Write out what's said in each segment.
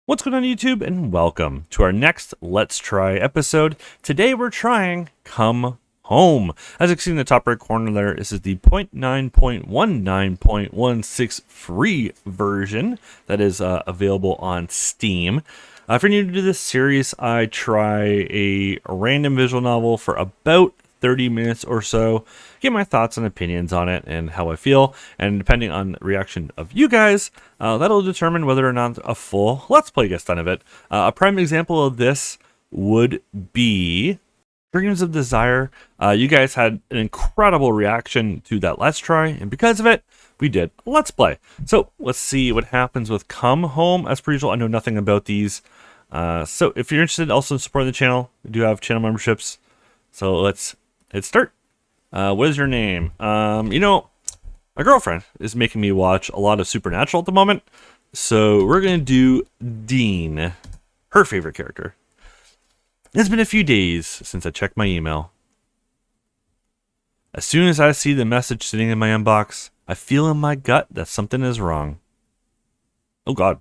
What's going on YouTube, and welcome to our next Let's Try episode. Today we're trying Come Home. As you can see in the top right corner there, this is the 0.9.19.16 free version that is available on Steam. If you're new to this series, I try a random visual novel for about 30 minutes or so, get my thoughts and opinions on it and how I feel, and depending on the reaction of you guys, that'll determine whether or not a full Let's Play gets done of it. A prime example of this would be Dreams of Desire. You guys had an incredible reaction to that Let's Try, and because of it, we did a Let's Play. So let's see what happens with Come Home. As per usual, I know nothing about these. So if you're interested also in supporting the channel, we do have channel memberships. So let's hit start. What is your name? My girlfriend is making me watch a lot of Supernatural at the moment. So we're going to do Dean, her favorite character. It's been a few days since I checked my email. As soon as I see the message sitting in my inbox, I feel in my gut that something is wrong. Oh God.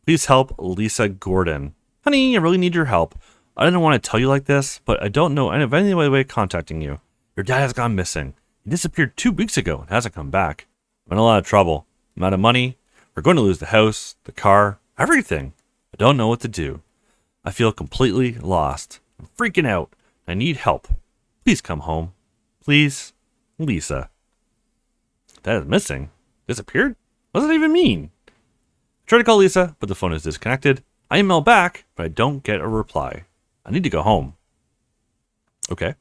Please help Lisa Gordon. Honey, I really need your help. I didn't want to tell you like this, but I don't know of any way of contacting you. Your dad has gone missing. He disappeared 2 weeks ago and hasn't come back. I'm in a lot of trouble. I'm out of money. We're going to lose the house, the car, everything. I don't know what to do. I feel completely lost. I'm freaking out. I need help. Please come home. Please, Lisa. Dad is missing. Disappeared? What does that even mean? I try to call Lisa, but the phone is disconnected. I email back, but I don't get a reply. I need to go home. Okay.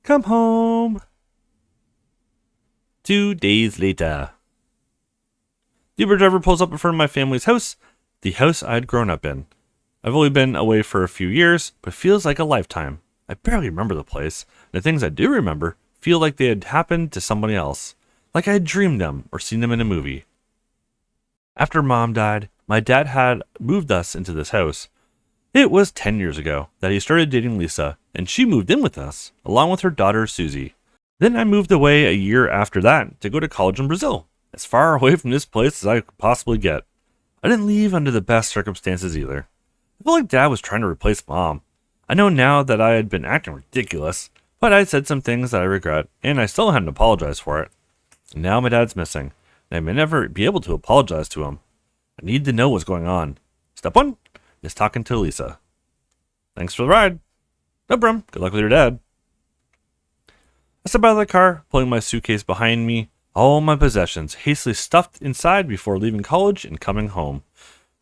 Come home. 2 days later. The Uber driver pulls up in front of my family's house, the house I had grown up in. I've only been away for a few years, but it feels like a lifetime. I barely remember the place. The things I do remember feel like they had happened to somebody else, like I had dreamed them or seen them in a movie. After Mom died, my dad had moved us into this house. It was 10 years ago that he started dating Lisa, and she moved in with us, along with her daughter Susie. Then I moved away a year after that to go to college in Brazil, as far away from this place as I could possibly get. I didn't leave under the best circumstances either. I felt like Dad was trying to replace Mom. I know now that I had been acting ridiculous, but I said some things that I regret, and I still hadn't apologized for it. And now my dad's missing, and I may never be able to apologize to him. I need to know what's going on. Step 1 is talking to Lisa. Thanks for the ride. No problem. Good luck with your dad. I step out of the car, pulling my suitcase behind me, all my possessions hastily stuffed inside before leaving college and coming home.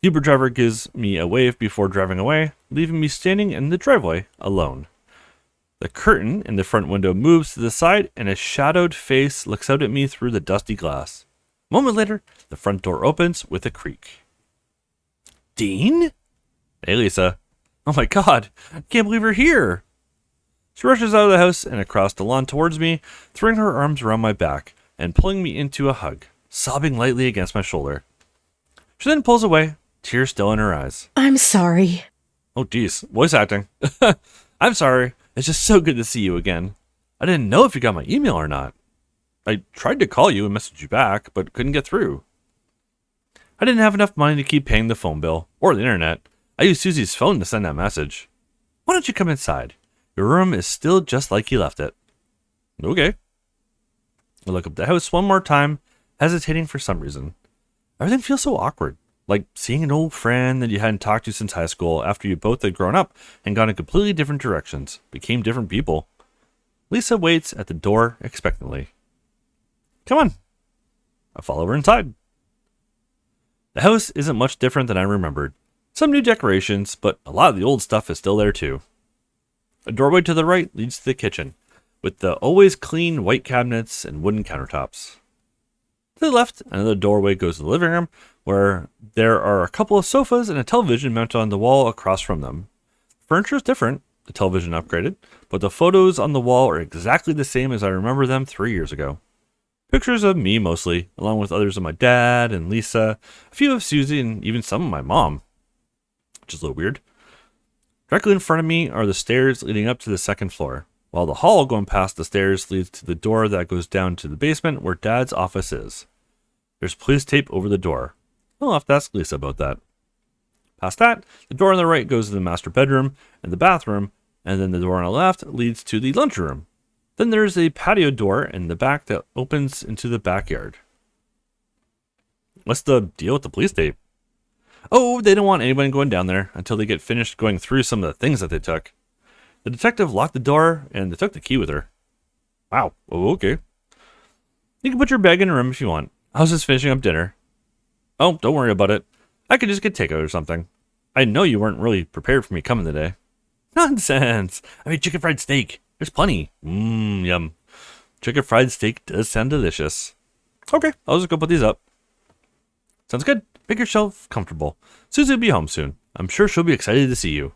The Uber driver gives me a wave before driving away, leaving me standing in the driveway alone. The curtain in the front window moves to the side, and a shadowed face looks out at me through the dusty glass. A moment later, the front door opens with a creak. Dean? Hey, Lisa. Oh my God, I can't believe you're here. She rushes out of the house and across the lawn towards me, throwing her arms around my back and pulling me into a hug, sobbing lightly against my shoulder. She then pulls away, tears still in her eyes. I'm sorry. Oh geez, voice acting. I'm sorry. It's just so good to see you again. I didn't know if you got my email or not. I tried to call you and message you back, but couldn't get through. I didn't have enough money to keep paying the phone bill or the internet. I used Susie's phone to send that message. Why don't you come inside? Your room is still just like you left it. Okay. I look up the house one more time, hesitating for some reason. Everything feels so awkward, like seeing an old friend that you hadn't talked to since high school after you both had grown up and gone in completely different directions, became different people. Lisa waits at the door expectantly. Come on. I follow her inside. The house isn't much different than I remembered. Some new decorations, but a lot of the old stuff is still there too. A doorway to the right leads to the kitchen, with the always clean white cabinets and wooden countertops. To the left, another doorway goes to the living room, where there are a couple of sofas and a television mounted on the wall across from them. The furniture is different, the television upgraded, but the photos on the wall are exactly the same as I remember them 3 years ago. Pictures of me mostly, along with others of my dad and Lisa, a few of Susie, and even some of my mom, which is a little weird. Directly in front of me are the stairs leading up to the second floor, while the hall going past the stairs leads to the door that goes down to the basement where Dad's office is. There's police tape over the door. I'll have to ask Lisa about that. Past that, the door on the right goes to the master bedroom and the bathroom, and then the door on the left leads to the lunchroom. Then there's a patio door in the back that opens into the backyard. What's the deal with the police tape? Oh, they don't want anyone going down there until they get finished going through some of the things that they took. The detective locked the door and they took the key with her. Wow. Oh, okay. You can put your bag in a room if you want. I was just finishing up dinner. Oh, don't worry about it. I could just get takeout or something. I know you weren't really prepared for me coming today. Nonsense. I made chicken fried steak. There's plenty. Yum. Chicken fried steak does sound delicious. Okay, I'll just go put these up. Sounds good. Make yourself comfortable. Susie will be home soon. I'm sure she'll be excited to see you.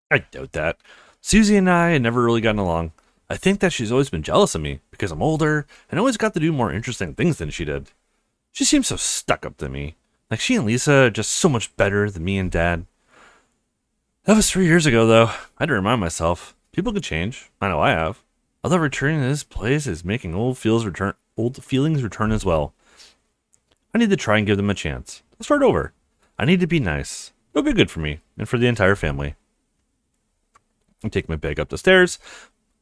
I doubt that. Susie and I had never really gotten along. I think that she's always been jealous of me because I'm older and always got to do more interesting things than she did. She seems so stuck up to me. Like she and Lisa are just so much better than me and Dad. That was 3 years ago, though. I had to remind myself. People can change. I know I have. Although returning to this place is making old feelings return as well. I need to try and give them a chance. I'll start over. I need to be nice. It'll be good for me and for the entire family. I take my bag up the stairs.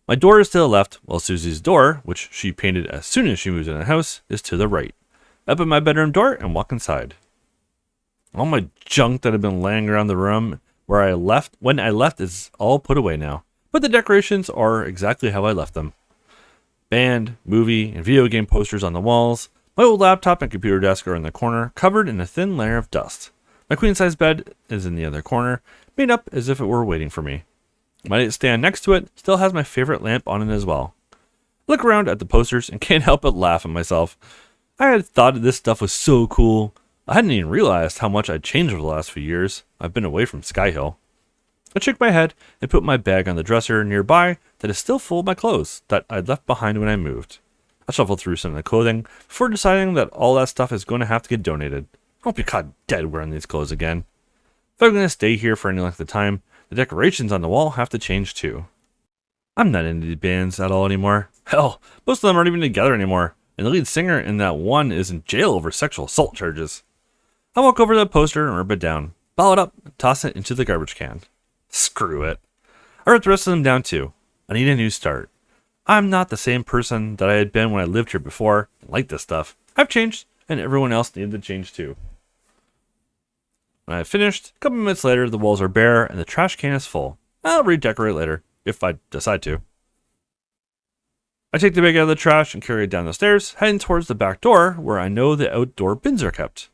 My door is to the left, while Susie's door, which she painted as soon as she moved in the house, is to the right. I open my bedroom door and walk inside. All my junk that had been laying around the room when I left is all put away now. But the decorations are exactly how I left them. Band, movie, and video game posters on the walls. My old laptop and computer desk are in the corner, covered in a thin layer of dust. My queen-size bed is in the other corner, made up as if it were waiting for me. My nightstand next to it still has my favorite lamp on it as well. I look around at the posters and can't help but laugh at myself. I had thought this stuff was so cool. I hadn't even realized how much I'd changed over the last few years. I've been away from Sky Hill. I shook my head and put my bag on the dresser nearby that is still full of my clothes that I'd left behind when I moved. I shuffled through some of the clothing before deciding that all that stuff is going to have to get donated. I won't be caught dead wearing these clothes again. If I'm going to stay here for any length of time, the decorations on the wall have to change too. I'm not into these bands at all anymore. Hell, most of them aren't even together anymore, and the lead singer in that one is in jail over sexual assault charges. I walk over to the poster and rip it down, ball it up, and toss it into the garbage can. Screw it. I wrote the rest of them down too. I need a new start. I'm not the same person that I had been when I lived here before and liked this stuff. I've changed, and everyone else needed to change too. When I finished, a couple minutes later, the walls are bare and the trash can is full. I'll redecorate later, if I decide to. I take the bag out of the trash and carry it down the stairs, heading towards the back door where I know the outdoor bins are kept.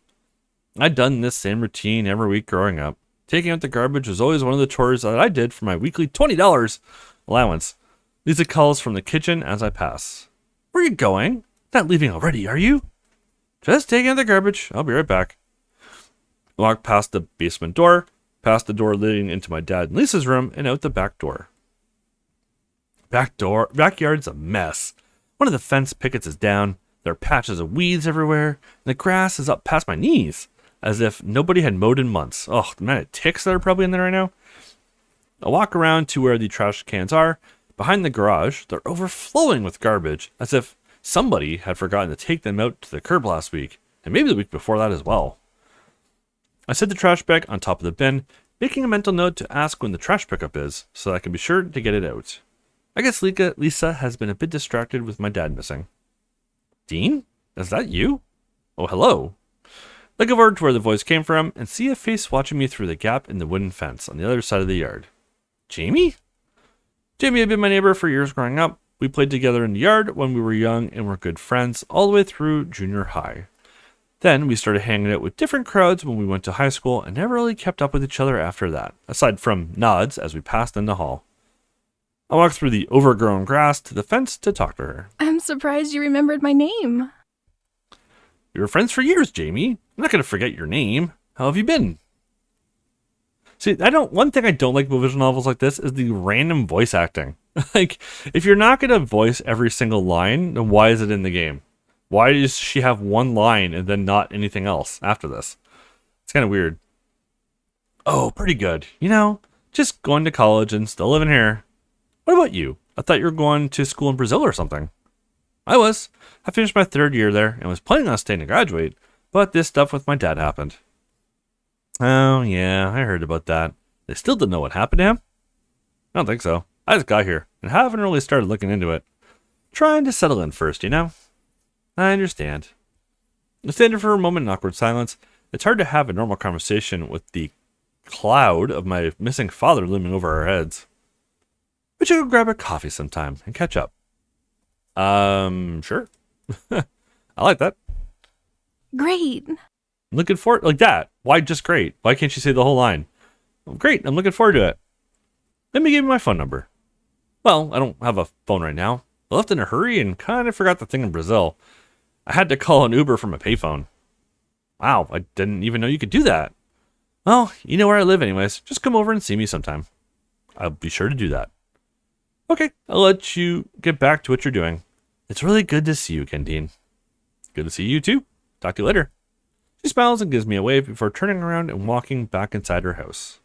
I'd done this same routine every week growing up. Taking out the garbage was always one of the chores that I did for my weekly $20 allowance. Lisa calls from the kitchen as I pass. Where are you going? Not leaving already, are you? Just taking out the garbage. I'll be right back. I walk past the basement door, past the door leading into my dad and Lisa's room, and out the back door. Backyard's a mess. One of the fence pickets is down. There are patches of weeds everywhere, and the grass is up past my knees, as if nobody had mowed in months. Oh, the amount of ticks that are probably in there right now. I walk around to where the trash cans are. Behind the garage, they're overflowing with garbage, as if somebody had forgotten to take them out to the curb last week, and maybe the week before that as well. I set the trash bag on top of the bin, making a mental note to ask when the trash pickup is, so that I can be sure to get it out. I guess Lisa has been a bit distracted with my dad missing. Dean? Is that you? Oh, hello. I go over to where the voice came from and see a face watching me through the gap in the wooden fence on the other side of the yard. Jamie? Jamie had been my neighbor for years growing up. We played together in the yard when we were young and were good friends all the way through junior high. Then we started hanging out with different crowds when we went to high school and never really kept up with each other after that, aside from nods as we passed in the hall. I walked through the overgrown grass to the fence to talk to her. I'm surprised you remembered my name. We were friends for years, Jamie. I'm not going to forget your name. How have you been? See, one thing I don't like about visual novels like this is the random voice acting. Like, if you're not going to voice every single line, then why is it in the game? Why does she have one line and then not anything else after this? It's kind of weird. Oh, pretty good. You know, just going to college and still living here. What about you? I thought you were going to school in Brazil or something. I was. I finished my 3rd year there and was planning on staying to graduate, but this stuff with my dad happened. Oh, Oh, yeah, I heard about that. They still didn't know what happened to him? I don't think so. I just got here and haven't really started looking into it. Trying to settle in first, you know? I understand. Standing for a moment in awkward silence, it's hard to have a normal conversation with the cloud of my missing father looming over our heads. We should go grab a coffee sometime and catch up. Sure. I like that. Great. I'm looking forward, like that. Why just great? Why can't you say the whole line? Well, great, I'm looking forward to it. Let me give you my phone number. Well, I don't have a phone right now. I left in a hurry and kind of forgot the thing in Brazil. I had to call an Uber from a payphone. Wow, I didn't even know you could do that. Well, you know where I live anyways. Just come over and see me sometime. I'll be sure to do that. Okay, I'll let you get back to what you're doing. It's really good to see you again, Dean. Good to see you too. Talk to you later. She smiles and gives me a wave before turning around and walking back inside her house.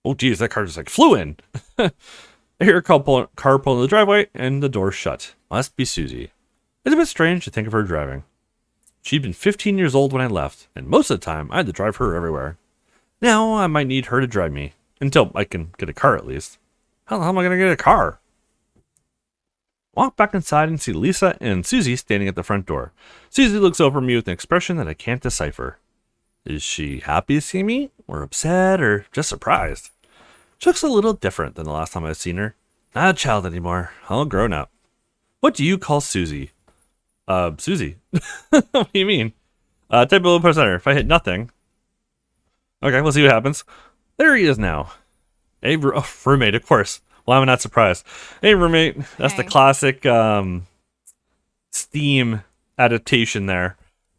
Oh geez, that car just like flew in. I hear a car pull in the driveway and the door shut. Must be Susie. It's a bit strange to think of her driving. She'd been 15 years old when I left, and most of the time I had to drive her everywhere. Now I might need her to drive me, until I can get a car at least. How the hell am I going to get a car? Walk back inside and see Lisa and Susie standing at the front door. Susie looks over at me with an expression that I can't decipher. Is she happy to see me, or upset, or just surprised? She looks a little different than the last time I've seen her. Not a child anymore, all grown up. What do you call Susie? Susie. What do you mean? Type of low percenter. If I hit nothing. Okay, we'll see what happens. There he is now. Hey, roommate, of course. Why am I not surprised? Hey, roommate. That's the classic Steam adaptation there.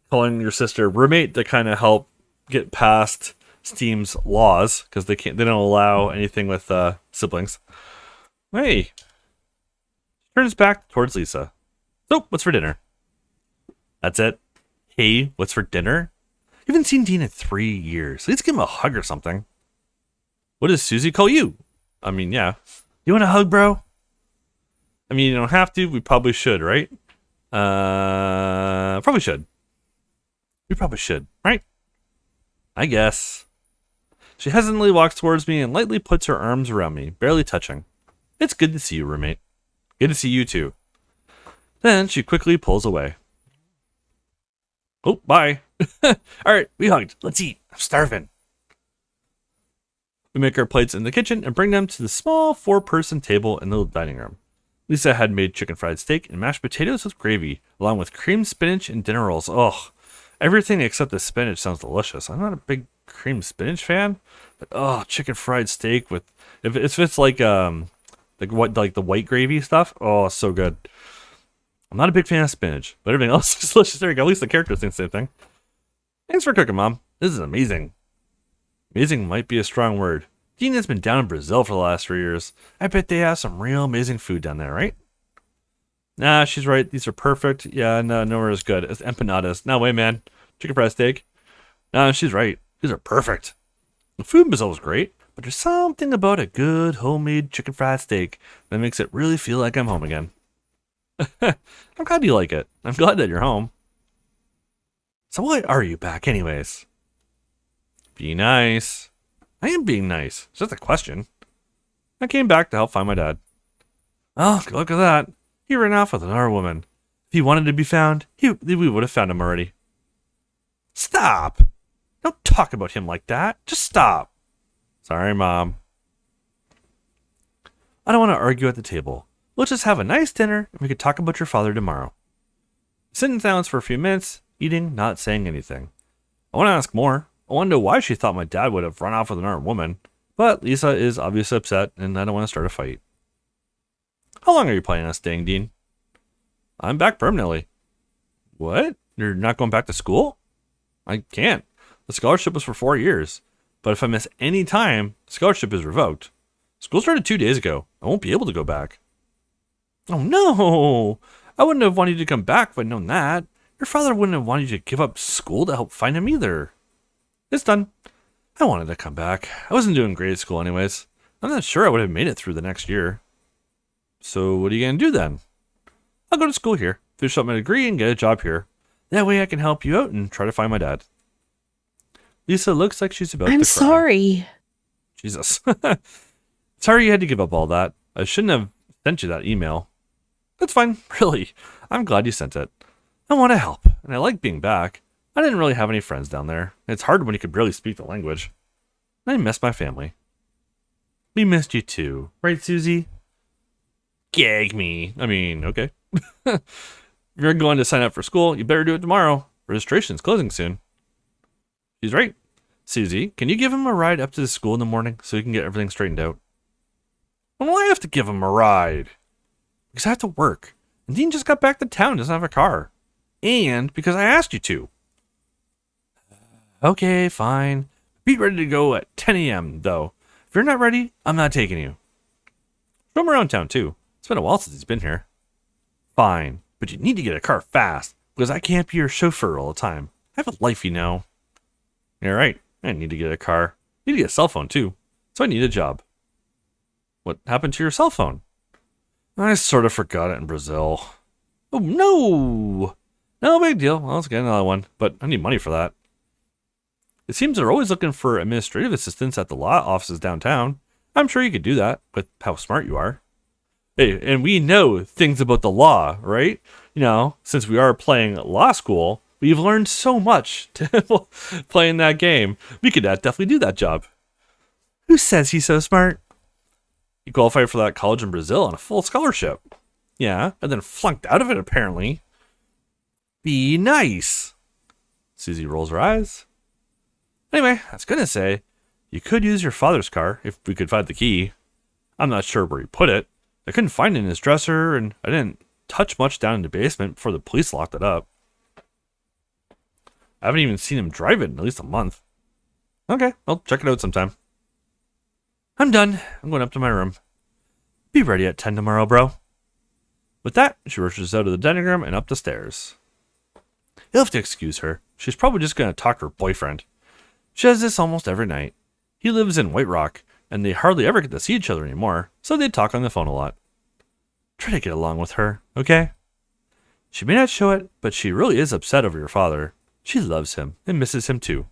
Calling your sister roommate to kind of help get past Steam's laws because they don't allow anything with siblings. Hey. Turns back towards Lisa. So, what's for dinner? That's it. Hey, what's for dinner? You haven't seen Dean in 3 years. At least give him a hug or something. What does Susie call you? I mean, yeah. You want a hug, bro? I mean, you don't have to. We probably should, right? Probably should. We probably should, right? I guess. She hesitantly walks towards me and lightly puts her arms around me, barely touching. It's good to see you, roommate. Good to see you, too. Then she quickly pulls away. Oh, bye. All right, we hugged. Let's eat. I'm starving. We make our plates in the kitchen and bring them to the small 4-person table in the dining room. Lisa had made chicken fried steak and mashed potatoes with gravy, along with creamed spinach and dinner rolls. Ugh, everything except the spinach sounds delicious. I'm not a big creamed spinach fan, but chicken fried steak with if it's like the white gravy stuff. Oh, so good. I'm not a big fan of spinach, but everything else is delicious. There you go. At least the characters think the same thing. Thanks for cooking, Mom. This is amazing. Amazing might be a strong word. Dean has been down in Brazil for the last 3 years. I bet they have some real amazing food down there, right? Nah, she's right. These are perfect. Yeah, no, nowhere as good as empanadas. No way, man. Chicken fried steak. Nah, she's right. These are perfect. The food in Brazil is great, but there's something about a good homemade chicken fried steak that makes it really feel like I'm home again. I'm glad you like it. I'm glad that you're home. So why are you back anyways? Be nice. I am being nice. It's just a question. I came back to help find my dad. Oh, look at that. He ran off with another woman. If he wanted to be found, we would have found him already. Stop. Don't talk about him like that. Just stop. Sorry, Mom. I don't want to argue at the table. Let's just have a nice dinner and we could talk about your father tomorrow. Sit in silence for a few minutes, eating, not saying anything. I want to ask more. I want to know why she thought my dad would have run off with another woman, but Lisa is obviously upset and I don't want to start a fight. How long are you planning on staying, Dean? I'm back permanently. What? You're not going back to school? I can't. The scholarship was for 4 years, but if I miss any time, the scholarship is revoked. School started 2 days ago. I won't be able to go back. Oh no! I wouldn't have wanted you to come back if I'd known that. Your father wouldn't have wanted you to give up school to help find him either. It's done. I wanted to come back. I wasn't doing great at school anyways. I'm not sure I would have made it through the next year. So what are you going to do then? I'll go to school here, finish up my degree, and get a job here. That way I can help you out and try to find my dad. Lisa looks like she's about to I'm cry. sorry. Jesus. Sorry you had to give up all that. I shouldn't have sent you that email. That's fine, really. I'm glad you sent it. I want to help, and I like being back. I didn't really have any friends down there. It's hard when you could barely speak the language. I miss my family. We missed you too, right, Susie? Gag me. I mean, okay. If you're going to sign up for school, you better do it tomorrow. Registration's closing soon. She's right. Susie, can you give him a ride up to the school in the morning so we can get everything straightened out? Well, I have to give him a ride. Because I have to work. And Dean just got back to town, doesn't have a car. And because I asked you to. Okay, fine. Be ready to go at 10 a.m., though. If you're not ready, I'm not taking you. Show him around town, too. It's been a while since he's been here. Fine, but you need to get a car fast, because I can't be your chauffeur all the time. I have a life, you know. You're right. I need to get a car. I need to get a cell phone, too. So I need a job. What happened to your cell phone? I sort of forgot it in Brazil. Oh, no! No big deal. Well, let's get another one, but I need money for that. It seems they're always looking for administrative assistants at the law offices downtown. I'm sure you could do that with how smart you are. Hey, and we know things about the law, right? You know, since we are playing law school, we've learned so much playing that game. We could definitely do that job. Who says he's so smart? He qualified for that college in Brazil on a full scholarship. Yeah, and then flunked out of it, apparently. Be nice. Susie rolls her eyes. Anyway, I was going to say, you could use your father's car if we could find the key. I'm not sure where he put it. I couldn't find it in his dresser, and I didn't touch much down in the basement before the police locked it up. I haven't even seen him drive it in at least a month. Okay, I'll check it out sometime. I'm done. I'm going up to my room. Be ready at 10 tomorrow, bro. With that, she rushes out of the dining room and up the stairs. You'll have to excuse her. She's probably just going to talk to her boyfriend. She does this almost every night. He lives in White Rock, and they hardly ever get to see each other anymore, so they talk on the phone a lot. Try to get along with her, okay? She may not show it, but she really is upset over your father. She loves him and misses him too.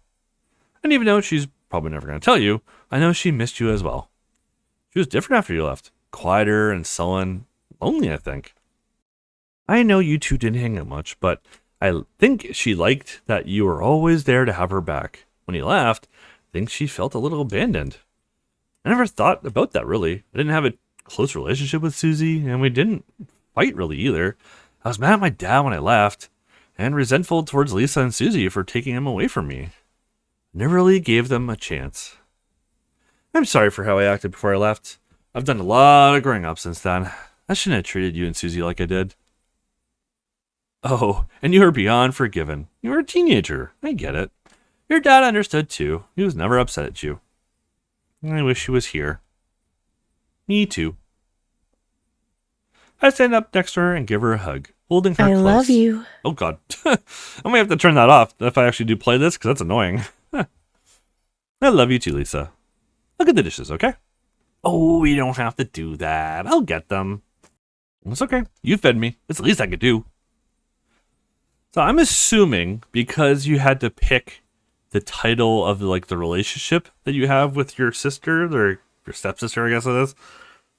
And even though she's probably never going to tell you, I know she missed you as well. She was different after you left. Quieter and sullen. Lonely, I think. I know you two didn't hang out much, but I think she liked that you were always there to have her back. When he left, I think she felt a little abandoned. I never thought about that, really. I didn't have a close relationship with Susie, and we didn't fight really either. I was mad at my dad when I left, and resentful towards Lisa and Susie for taking him away from me. I never really gave them a chance. I'm sorry for how I acted before I left. I've done a lot of growing up since then. I shouldn't have treated you and Susie like I did. Oh, and you were beyond forgiven. You were a teenager. I get it. Your dad understood too. He was never upset at you. I wish he was here. Me too. I stand up next to her and give her a hug, holding her I close. love you. Oh God. I might have to turn that off if I actually do play this, because that's annoying. I love you too, Lisa. Look at the dishes, okay? Oh, you don't have to do that. I'll get them. It's okay. You fed me. It's the least I could do. So I'm assuming because you had to pick the title of like the relationship that you have with your sister, or your stepsister, I guess it is,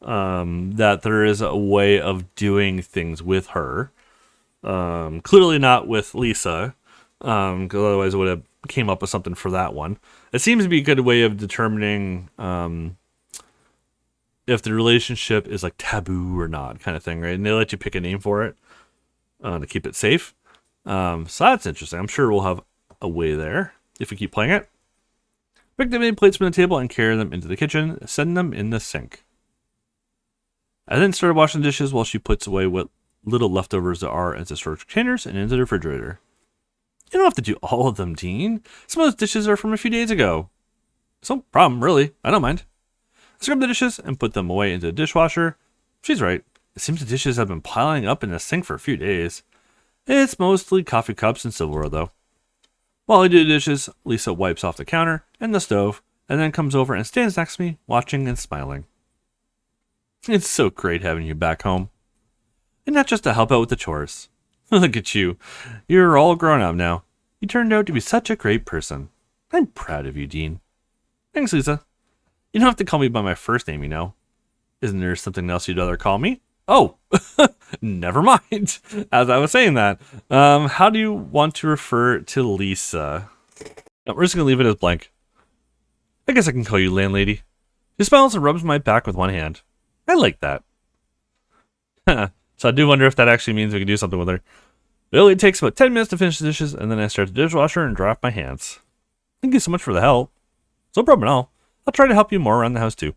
that there is a way of doing things with her. Clearly not with Lisa, because otherwise it would have came up with something for that one. It seems to be a good way of determining if the relationship is like taboo or not, kind of thing, right? And they let you pick a name for it to keep it safe. So that's interesting. I'm sure we'll have a way there if we keep playing it. Pick the main plates from the table and carry them into the kitchen, send them in the sink. I then started washing the dishes while she puts away what little leftovers there are into storage containers and into the refrigerator. You don't have to do all of them, Dean. Some of those dishes are from a few days ago. It's no problem, really. I don't mind. I scrub the dishes and put them away into the dishwasher. She's right. It seems the dishes have been piling up in the sink for a few days. It's mostly coffee cups and silverware, though. While I do the dishes, Lisa wipes off the counter and the stove, and then comes over and stands next to me, watching and smiling. It's so great having you back home. And not just to help out with the chores. Look at you. You're all grown up now. You turned out to be such a great person. I'm proud of you, Dean. Thanks, Lisa. You don't have to call me by my first name, you know. Isn't there something else you'd rather call me? Oh, never mind. As I was saying that, how do you want to refer to Lisa? No, we're just going to leave it as blank. I guess I can call you landlady. She smiles and rubs my back with one hand. I like that. So I do wonder if that actually means we can do something with her. It only takes about 10 minutes to finish the dishes, and then I start the dishwasher and dry off my hands. Thank you so much for the help. No problem at all. I'll try to help you more around the house too.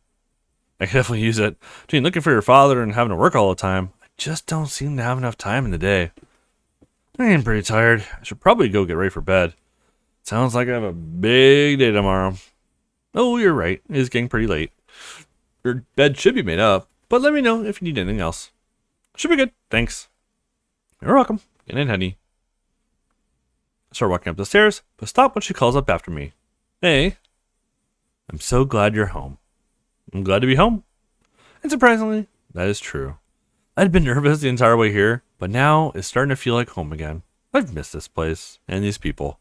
I can definitely use it. Between looking for your father and having to work all the time, I just don't seem to have enough time in the day. I am pretty tired. I should probably go get ready for bed. Sounds like I have a big day tomorrow. Oh, you're right. It is getting pretty late. Your bed should be made up, but let me know if you need anything else. Should be good. Thanks. You're welcome. Get in, honey. I start walking up the stairs, but stop when she calls up after me. Hey. I'm so glad you're home. I'm glad to be home. And surprisingly, that is true. I'd been nervous the entire way here, but now it's starting to feel like home again. I've missed this place and these people.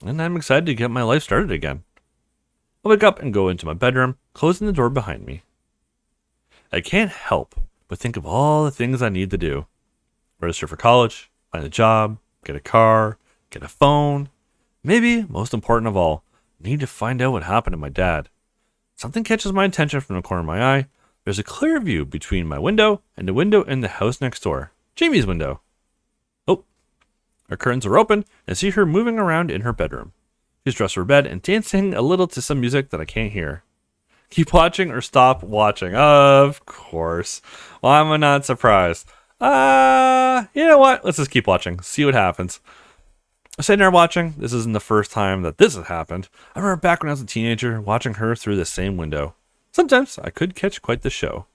And I'm excited to get my life started again. I wake up and go into my bedroom, closing the door behind me. I can't help but think of all the things I need to do. Register for college, find a job, get a car, get a phone. Maybe, most important of all, I need to find out what happened to my dad. Something catches my attention from the corner of my eye. There's a clear view between my window and the window in the house next door. Jamie's window. Oh, her curtains are open and I see her moving around in her bedroom. She's dressed for bed and dancing a little to some music that I can't hear. Keep watching or stop watching. Of course. Why am I not surprised? You know what? Let's just keep watching. See what happens. I'm sitting there watching. This isn't the first time that this has happened. I remember back when I was a teenager, watching her through the same window. Sometimes I could catch quite the show.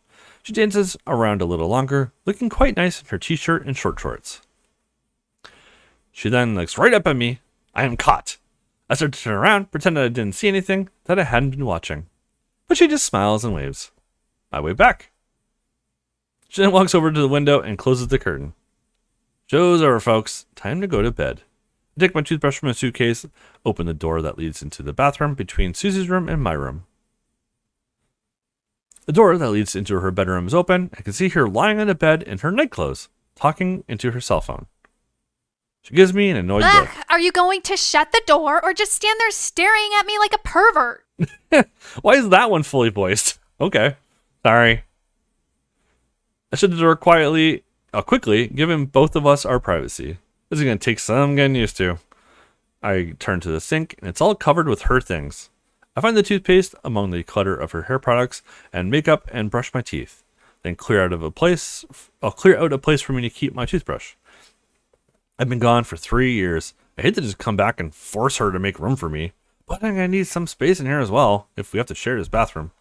She dances around a little longer, looking quite nice in her t-shirt and short shorts. She then looks right up at me. I am caught. I start to turn around, pretend that I didn't see anything, that I hadn't been watching. But she just smiles and waves. I wave back. She then walks over to the window and closes the curtain. Show's over, folks. Time to go to bed. I take my toothbrush from my suitcase, open the door that leads into the bathroom between Susie's room and my room. The door that leads into her bedroom is open. I can see her lying on the bed in her nightclothes, talking into her cell phone. She gives me an annoyed look. Are you going to shut the door or just stand there staring at me like a pervert? Why is that one fully voiced? Okay. Sorry. I shut the door quickly, giving both of us our privacy. This is going to take some getting used to. I turn to the sink, and it's all covered with her things. I find the toothpaste among the clutter of her hair products and makeup and brush my teeth. Then I'll clear out a place for me to keep my toothbrush. I've been gone for 3 years. I hate to just come back and force her to make room for me, but I'm going to need some space in here as well if we have to share this bathroom.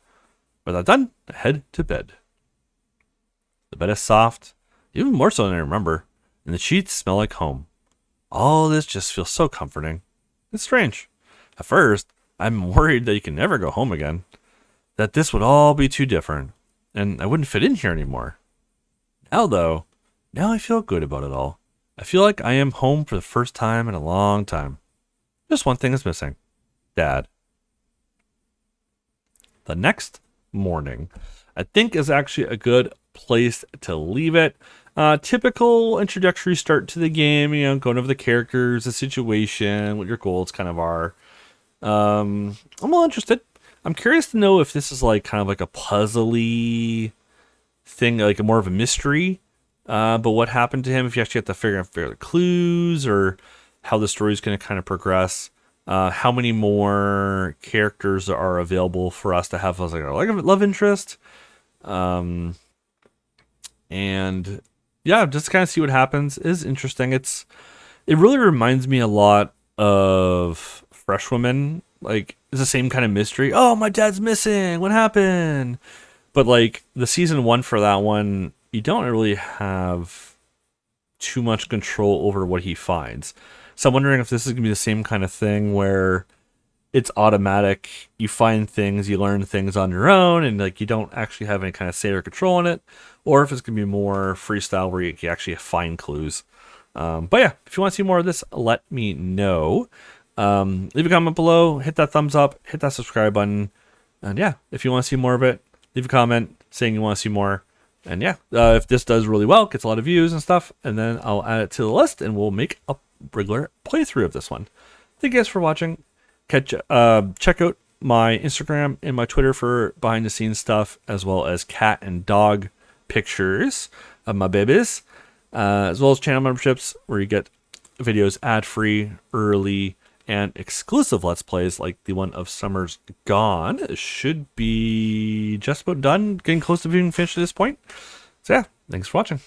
With that done, I head to bed. The bed is soft, even more so than I remember, and the sheets smell like home. All this just feels so comforting. It's strange. At first, I'm worried that you can never go home again, that this would all be too different, and I wouldn't fit in here anymore. Now I feel good about it all. I feel like I am home for the first time in a long time. Just one thing is missing. Dad. The next morning, I think, is actually a good place to leave it. Typical introductory start to the game, going over the characters, the situation, what your goals kind of are. I'm well interested. I'm curious to know if this is like kind of like a puzzly thing, like a more of a mystery. But what happened to him, if you actually have to figure out the clues or how the story is going to kind of progress. How many more characters are available for us to have as like a love interest. And yeah, just kind of see what happens is interesting. It really reminds me a lot of Fresh Women. Like, it's the same kind of mystery. Oh, my dad's missing. What happened? But like the season 1 for that one, you don't really have too much control over what he finds. So I'm wondering if this is going to be the same kind of thing where it's automatic. You find things, you learn things on your own, and like you don't actually have any kind of say or control on it. Or if it's going to be more freestyle where you actually find clues. But yeah, if you want to see more of this, let me know. Leave a comment below, hit that thumbs up, hit that subscribe button. And yeah, if you want to see more of it, leave a comment saying you want to see more. And yeah, if this does really well, gets a lot of views and stuff, and then I'll add it to the list and we'll make a regular playthrough of this one. Thank you guys for watching. Check out my Instagram and my Twitter for behind the scenes stuff, as well as cat and dog pictures of my babies, as well as channel memberships where you get videos ad-free, early, and exclusive Let's Plays like the one of Summer's Gone. It should be just about done, getting close to being finished at this point. So yeah, thanks for watching.